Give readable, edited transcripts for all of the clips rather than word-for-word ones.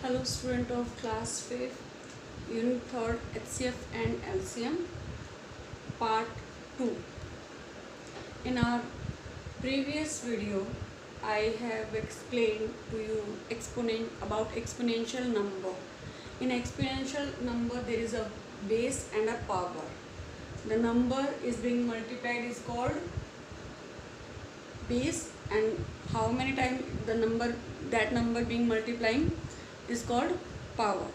Hello student of class 5th, unit 3rd, HCF and LCM, part 2. In our previous video, I have explained to you about exponential number. In exponential number, there is a base and a power. The number is being multiplied is called base, and how many times that number being multiplying is called power.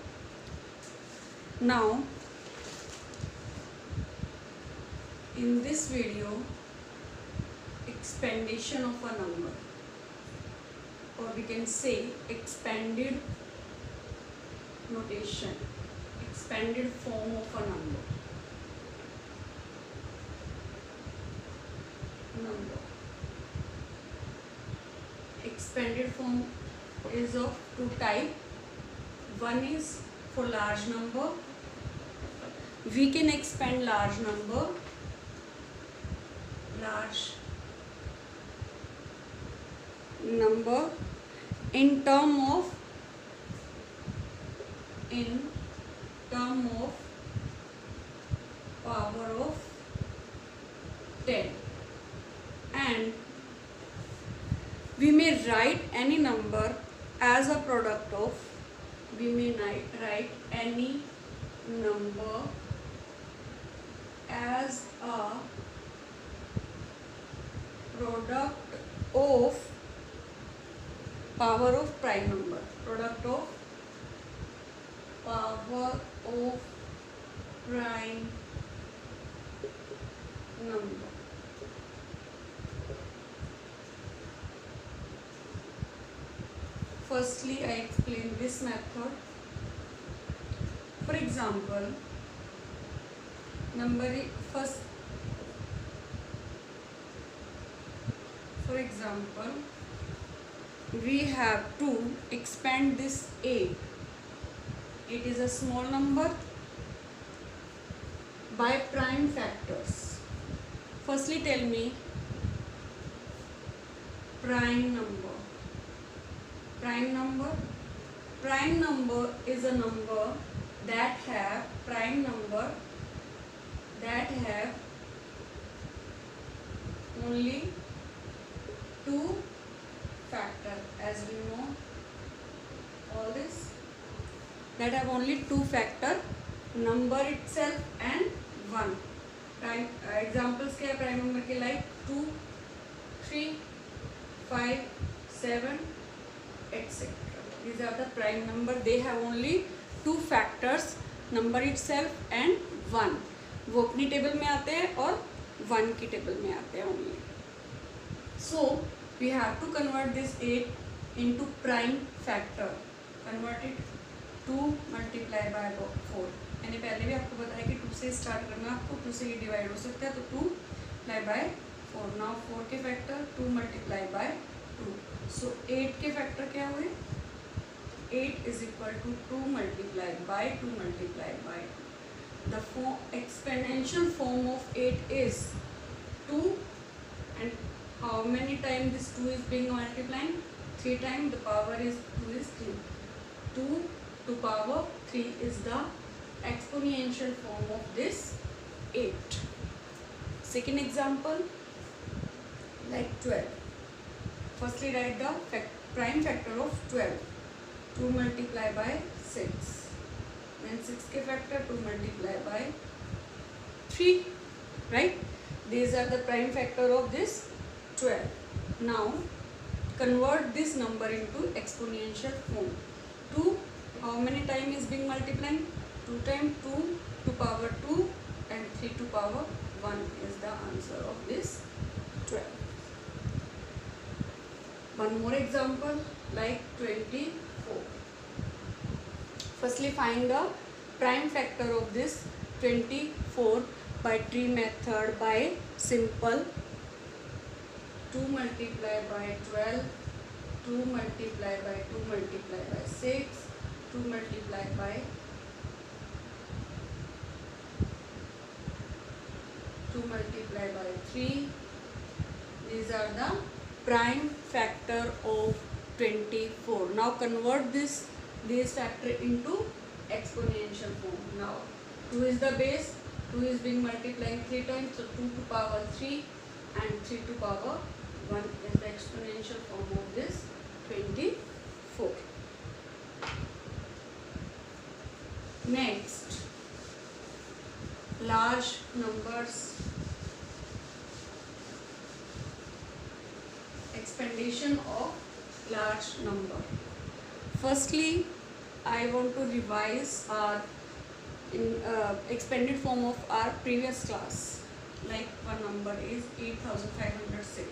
Now in this video, expandation of a number, or we can say expanded notation, expanded form of a number. Expanded form is of two types. One is for large number. We can expand large number in term of power of 10, and we may write any number as a product of, we may write any number as a product of power of prime number, product of power of prime number. Firstly, I explain this method. For example, we have to expand this 8. It is a small number by prime factors. Firstly, tell me prime number. Prime number is a number that have only two factors, as we know all this, that have only two factors, number itself and 1. Prime examples क्या है prime number के, like 2, 3, 5, 7, etc. These are the prime number. They have only two factors, number itself and 1. वो अपनी table में आते हैं और 1 की टेबल में आते हैं only. So we have to convert this 8 into prime factor. Convert it 2 multiplied by 4. मैंने पहले भी आपको बताया कि 2 से स्टार्ट करना, आपको 2 से ये डिवाइड हो सकता है, तो 2 multiplied by 4. Now 4 के फैक्टर 2 multiplied by 2. So 8 के फैक्टर क्या हुए? 8 is equal to 2 multiplied by 2 multiplied by 2. The exponential form of 8 is 2, and how many times this 2 is being multiplied? 3 times. The power is 2 is 3. 2 to power 3 is the exponential form of this 8. Second example, like 12. Firstly, write the prime factor of 12. 2 multiplied by 6. Then 6 के factor 2 multiplied by 3. Right? These are the prime factor of this 12. Now convert this number into exponential form. 2, how many times is being multiplied? 2 times 2 to power 2 and 3 to power 1 is the answer of this 12. One more example, like 24. Firstly, find the prime factor of this 24 by tree method by simple. 2 multiplied by 12, 2 multiplied by 2 multiplied by 6, 2 multiplied by 2 multiplied by 3. These are the prime factor of 24. Now convert this these factor into exponential form. Now 2 is the base, 2 is being multiplying 3 times, so 2 to power 3 and 3 to power 1 is the exponential form of this 24. Next, large numbers, expandation of large number. Firstly, I want to revise our expanded form of our previous class. Like one number is 8506.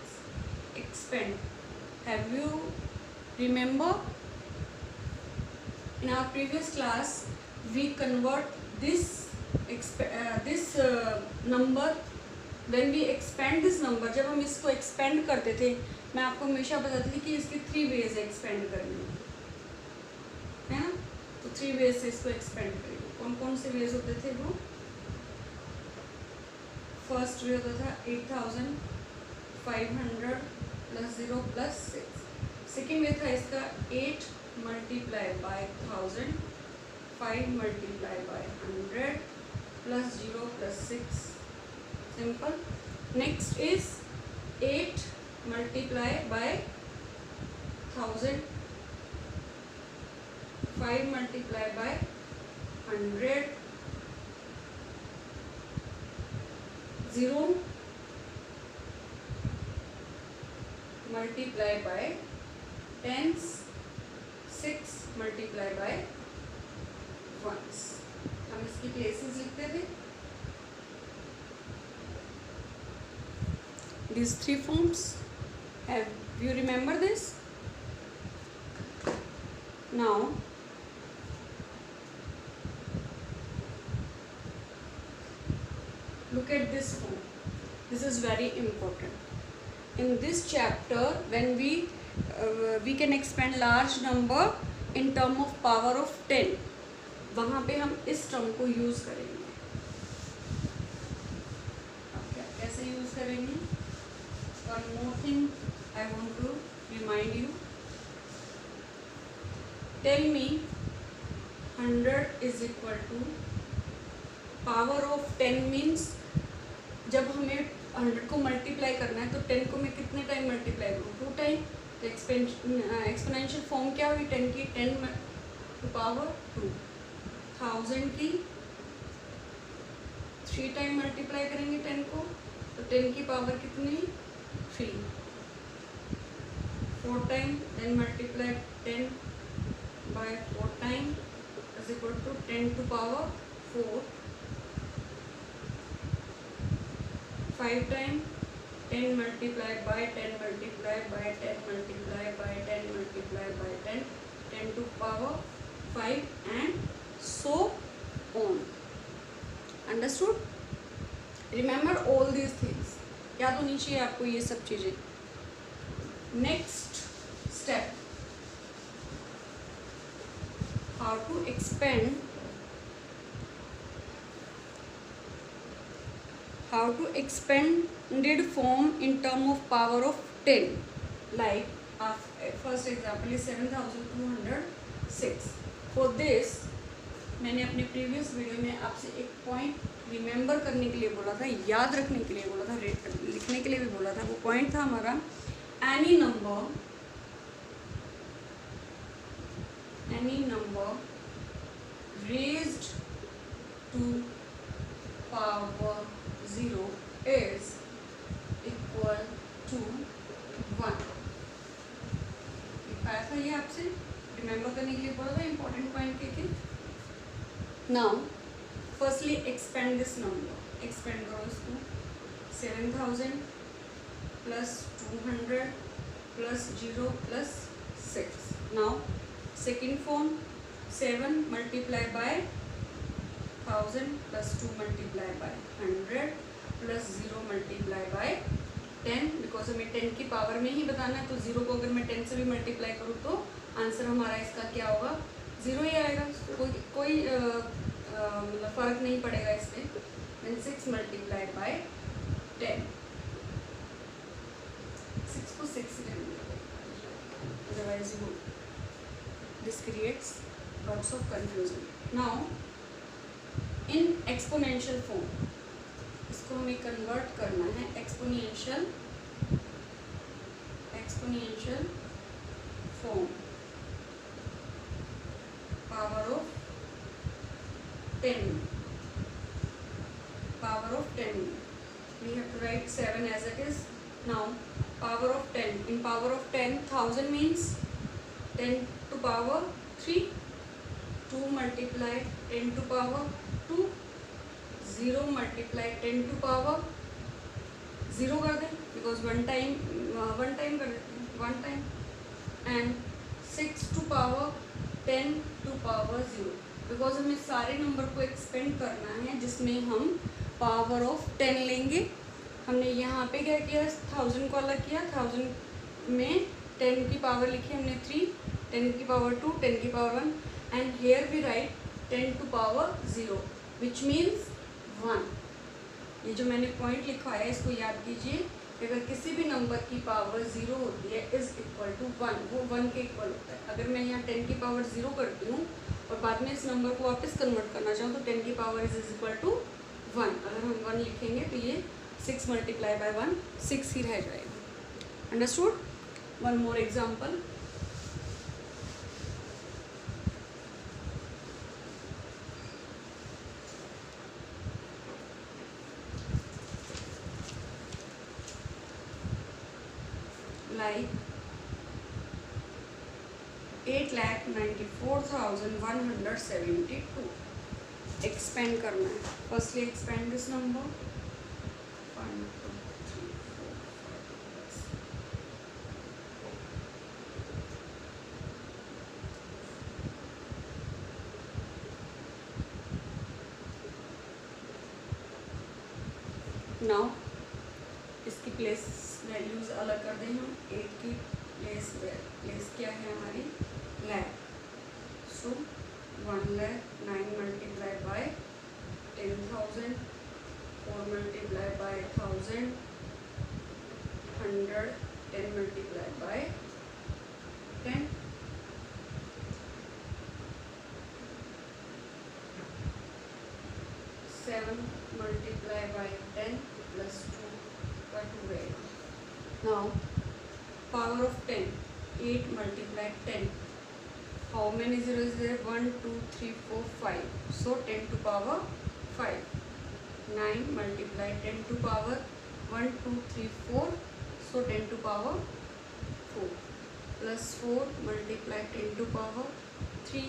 Expand. Have you remember? In our previous class, we convert this number. When we expand this number, जब हम इसको expand करते थे, मैं आपको हमेशा बताती थी कि इसके 3 ways है expand करने, है ना? तो 3 ways से इसको expand करेंगे. कौन कौन से ways होते थे वो? फर्स्ट वे होता था 8500 प्लस 0 प्लस 6. सेकेंड वे था इसका 8 multiply by 1000, 5 multiply by 100 plus 0 plus 6. Simple. Next is 8 multiply by 1000, 5 multiply by 100, 0 multiply by tens, 6 multiply by ones. हम इसकी प्लेसेस लिखते थे. These 3 forms, have you remember this? Now look at this form. This is very important. In this chapter, when we can expand large number in term of power of 10, वहाँ पे हम इस term को use करेंगे. कैसे use करेंगे? One more thing I want to remind you. Tell me 100 is equal to power of 10 means जब हमें 100 को मल्टीप्लाई करना है तो 10 को मैं कितने टाइम मल्टीप्लाई करूँ? 2 टाइम. तो एक्सपोनेंशियल फॉर्म क्या हुई 10 की? 10 टू पावर 2. 1000 की 3 टाइम मल्टीप्लाई करेंगे 10 को, तो 10 की पावर कितनी? 3. 4 time, then multiply 10 by 4 time is equal to 10 to power 4. 5 time, 10 multiply by 10 multiply by 10 multiply by 10 multiply by 10, 10 to power 5 and so on. Understood? Remember all these things. याद होनी चाहिए आपको ये सब चीज़ें. Next step, how to expand expanded form in term of power of 10. Like first example is 7206. For this मैंने अपने previous video में आपसे एक point remember करने के लिए बोला था, याद रखने के लिए बोला था, लिखने के लिए भी बोला था. वो point था हमारा any number raised to power 0 is equal to 1. लिखाया था ये आपसे, रिमेंबर करने के लिए बोला था. इंपॉर्टेंट पॉइंट के. Now firstly expand this number. Expand करो इसको. 7000 plus 200 plus 0 plus 6. Now second form 7 multiply by 1000 plus 2 multiply by 100 plus 0 multiply by 10. Because हमें 10 की पावर में ही बताना है, तो 0 को अगर मैं 10 से भी मल्टीप्लाई करूँ तो आंसर हमारा इसका क्या होगा? 0 ही आएगा. कोई मतलब फ़र्क नहीं पड़ेगा इसमें. Then 6 multiply by 10. 6 को 6 otherwise this creates lots of confusion. Now in exponential form, इसको हमें कन्वर्ट करना है exponential form. Power of 10. Power of 10. We have to write 7 as it is. Now power of 10. In power of 10, 1000 means 10 to power 3. 2 multiply 10 to power 2. 0 multiply 10 to power 0 कर दें, because one time कर देते हैं, one time. And 6 to power 10 to power 0, because हमें सारे number को expand करना है जिसमें हम पावर ऑफ 10 लेंगे. हमने यहाँ पे क्या किया, 1000 को अलग किया, 1000 में 10 की पावर लिखी हमने 3, 10 की पावर 2, 10 की power 1, and here we write 10 to power 0 which means 1. ये जो मैंने पॉइंट लिखवाया है इसको याद कीजिए. अगर किसी भी नंबर की पावर 0 होती है इज इक्वल टू 1, वो 1 के इक्वल होता है. अगर मैं यहाँ 10 की पावर 0 करती हूँ और बाद में इस नंबर को वापस कन्वर्ट करना चाहूँ तो 10 की पावर इज इक्वल टू 1. अगर हम 1 लिखेंगे तो ये 6 मल्टीप्लाई बाय 1 6 ही रह जाएगा. Understood. One more example. like 8,94,172. Expand करना है. Firstly expand this number. 1 2 3 4 5. Now इसकी प्लेस वैल्यूज अलग कर दें हम. 8 की प्लेस क्या है हमारी, लैख. सो 1,09,000 multiply by 10,000, 4 multiply by 1000, 100, 10 multiply by 10. 7 multiply by 10 plus 2 का 2 रहेगा. Now power of 10, 8 multiply 10. How many zeros is there? 1 2 3 4 5. So 10 to power 5. 9 multiply 10 to power 1 2 3 4. So 10 to power 4. Plus 4 multiply 10 to power 3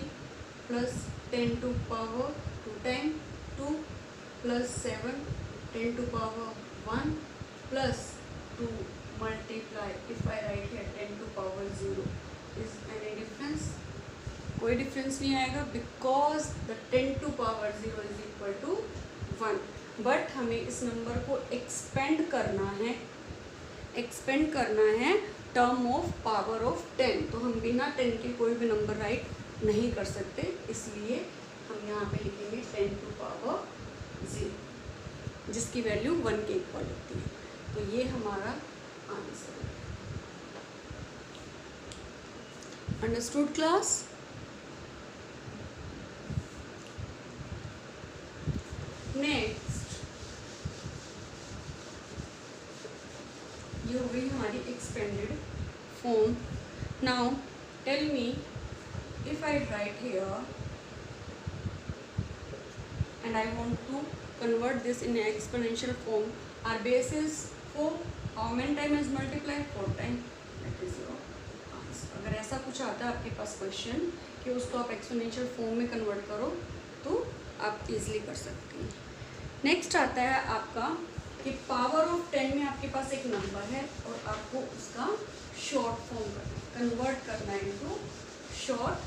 plus 10 to power 2 times 2 plus 7 10 to power 1 plus 2 multiply, if I write here 10 to power 0, is any difference? कोई difference नहीं आएगा because the 10 to power 0 is equal to 1. But हमें इस number को expand करना है term of power of 10. तो हम बिना 10 के कोई भी नंबर राइट नहीं कर सकते, इसलिए हम यहाँ पे लिखेंगे 10 टू पावर 0 जिसकी वैल्यू 1 के इक्वल होती है. तो ये हमारा आंसर. Understood class. नेक्स्ट ये हो गई हमारी expanded form. Now tell me if I write here and I want to convert this in exponential form. Our base is 4. How many time is multiply? 4 time. That is your answer. अगर ऐसा कुछ आता है आपके पास question कि उसको आप exponential form में कन्वर्ट करो तो आप इजीली कर सकते हैं. नेक्स्ट आता है आपका कि पावर ऑफ 10 में आपके पास एक नंबर है और आपको उसका शॉर्ट फॉर्म कन्वर्ट करना है into short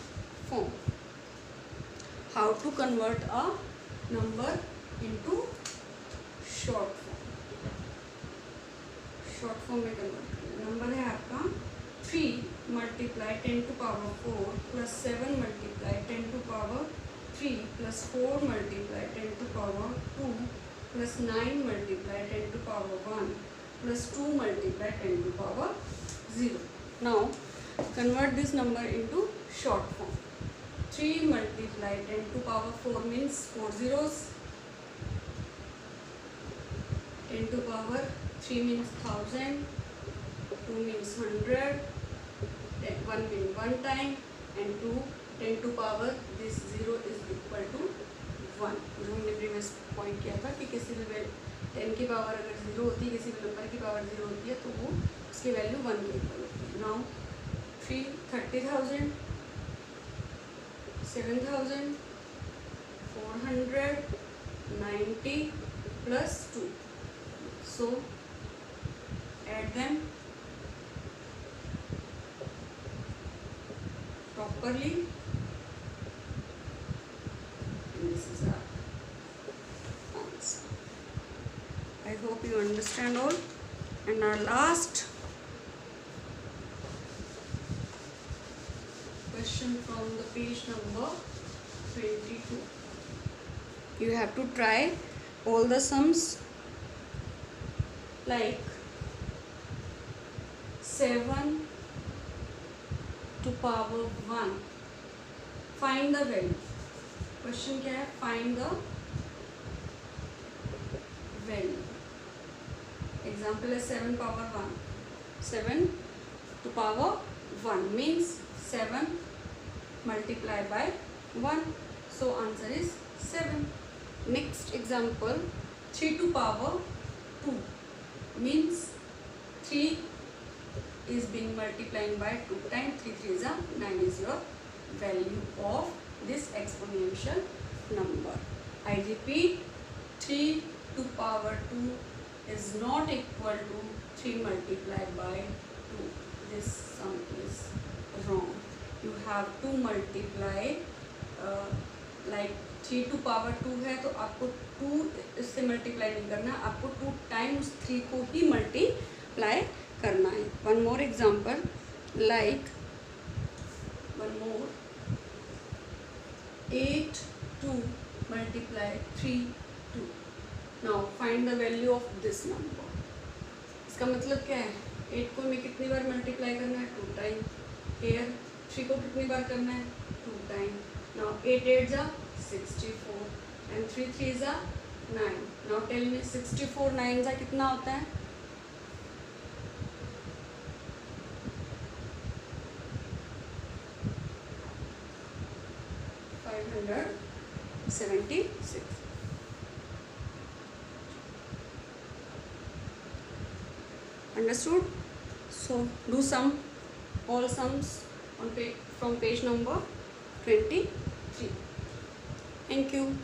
form. How to convert a number into short form. Short form में कन्वर्ट करें. नंबर है आपका 3 multiply 10 to power 4 plus 7 multiply 10 to power 3 plus 4 multiply 10 to power 2 plus 9 multiply 10 to power 1 plus 2 multiply 10 to power 0. Now convert this number into short form. 3 multiply 10 to power 4 means 4 zeros. 10 to power 3 means 1000, 2 means 100, 1 means 1 time, and 2 10 to power this 0 is equal to 1. जो हमने previous point किया था कि किसी भी 10 की power अगर 0 होती है, किसी भी नंबर की पावर 0 होती है, तो वो उसकी वैल्यू 1 के इक्वल होती है. Now 30,000, 7,000, 490 plus 2. So add them properly. And this is our answer. I hope you understand all. And our last question from the page number 22. You have to try all the sums, like 7 to power 1. Find the value. Question क्या है? Find the value. Example is 7 power 1. 7 to power 1 means 7 multiplied by 1. So answer is 7. Next example, 3 to power 2 means 3 is being multiplying by 2 times. 3 3 is a 9 is your value of this exponential number. I repeat, 3 to power 2 is not equal to 3 multiplied by 2. This sum is wrong. You have to multiply like 3 to power 2 है तो आपको 2 इससे multiply नहीं करना, आपको 2 times 3 को ही multiply करना है. One more example, like 8 2 multiply 3 2. Now find the value of this number. इसका मतलब क्या है? 8 को हमें कितनी बार मल्टीप्लाई करना है? 2 टाइम. here 3 को कितनी बार करना है? 2 टाइम. Now 8 8 जा 64 and 3 3 जा 9. Now tell me 64 9 जा कितना होता है? 576. Understood? So do sum, all sums on from page number 23. Thank you.